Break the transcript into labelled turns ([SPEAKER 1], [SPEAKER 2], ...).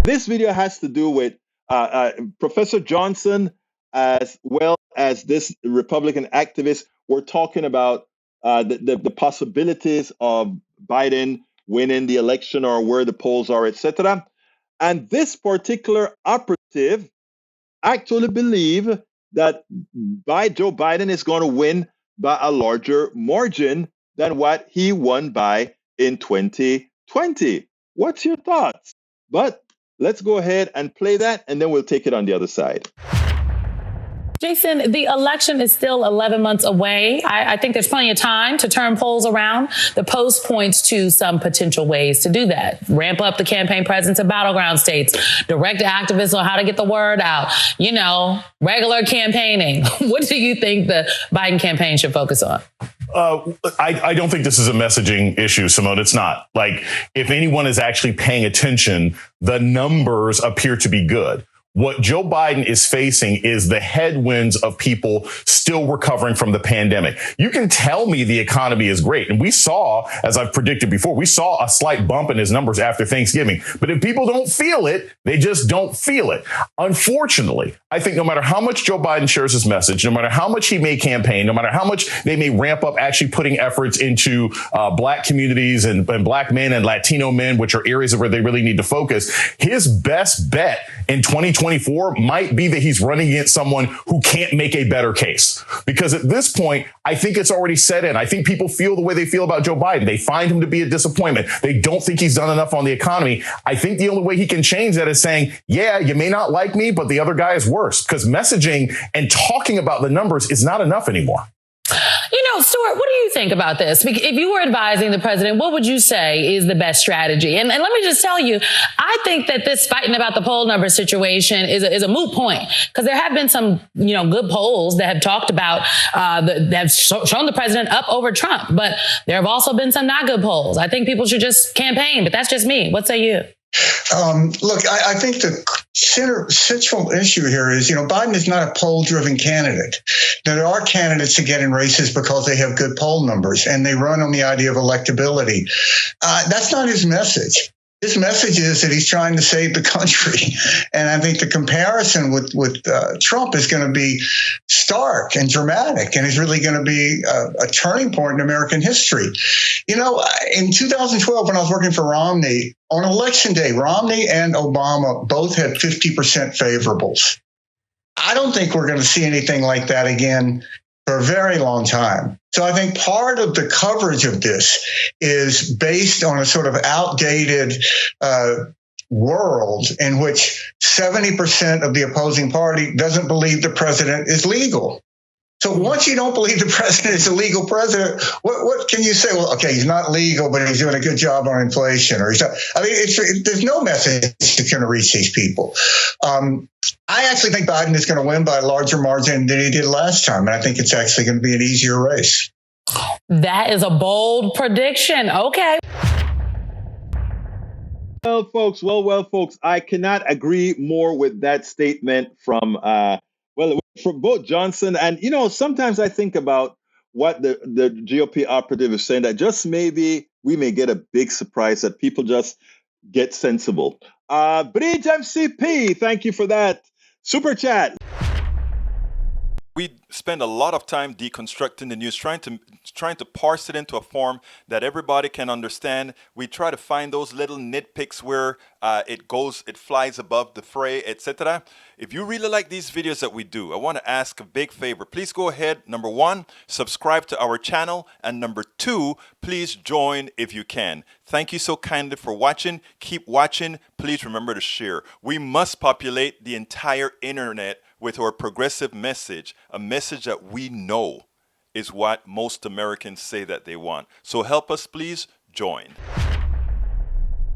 [SPEAKER 1] This video has to do with Professor Johnson as well as this Republican activist. We're talking about the possibilities of Biden winning the election or where the polls are, etc. And this particular operative actually believe that Joe Biden is going to win by a larger margin than what he won by in 2020. What's your thoughts? But let's go ahead and play that, and then we'll take it on the other side.
[SPEAKER 2] Jason, the election is still 11 months away. I think there's plenty of time to turn polls around. The Post points to some potential ways to do that. Ramp up the campaign presence in battleground states, direct activists on how to get the word out, regular campaigning. What do you think the Biden campaign should focus on?
[SPEAKER 3] I don't think this is a messaging issue, Simone. It's not. Like, if anyone is actually paying attention, the numbers appear to be good. What Joe Biden is facing is the headwinds of people still recovering from the pandemic. You can tell me the economy is great. And we saw, as I've predicted before, we saw a slight bump in his numbers after Thanksgiving. But if people don't feel it, they just don't feel it. Unfortunately, I think no matter how much Joe Biden shares his message, no matter how much he may campaign, no matter how much they may ramp up actually putting efforts into black communities and black men and Latino men, which are areas where they really need to focus, his best bet in 2024 might be that he's running against someone who can't make a better case. Because at this point, I think it's already set in. I think people feel the way they feel about Joe Biden. They find him to be a disappointment. They don't think he's done enough on the economy. I think the only way he can change that is saying, yeah, you may not like me, but the other guy is worse. Because messaging and talking about the numbers is not enough anymore.
[SPEAKER 2] Stuart, what do you think about this? If you were advising the president, what would you say is the best strategy? And let me just tell you, I think that this fighting about the poll number situation is a moot point, because there have been some, good polls that have talked about, that have shown the president up over Trump. But there have also been some not good polls. I think people should just campaign, but that's just me. What say you?
[SPEAKER 4] Look, I think the central issue here is, Biden is not a poll-driven candidate. Now, there are candidates that get in races because they have good poll numbers and they run on the idea of electability. That's not his message. His message is that he's trying to save the country. And I think the comparison with Trump is going to be stark and dramatic, and is really going to be a turning point in American history. In 2012, when I was working for Romney, on election day, Romney and Obama both had 50% favorables. I don't think we're going to see anything like that again for a very long time. So I think part of the coverage of this is based on a sort of outdated world in which 70% of the opposing party doesn't believe the president is legal. So once you don't believe the president is a legal president, what can you say? Well, okay, he's not legal, but he's doing a good job on inflation. Or there's no message that's going to reach these people. I actually think Biden is going to win by a larger margin than he did last time. And I think it's actually going to be an easier race.
[SPEAKER 2] That is a bold prediction. Okay.
[SPEAKER 1] Well, folks, I cannot agree more with that statement from both Johnson and, sometimes I think about what the GOP operative is saying, that just maybe we may get a big surprise, that people just get sensible. Bridge MCP, thank you for that super chat.
[SPEAKER 5] We spend a lot of time deconstructing the news, trying to parse it into a form that everybody can understand. We try to find those little nitpicks where it flies above the fray, etc. If you really like these videos that we do, I want to ask a big favor. Please go ahead. Number 1, subscribe to our channel. And number 2, please join if you can. Thank you so kindly for watching. Keep watching. Please remember to share. We must populate the entire internet with our progressive message, a message that we know is what most Americans say that they want. So help us, please join.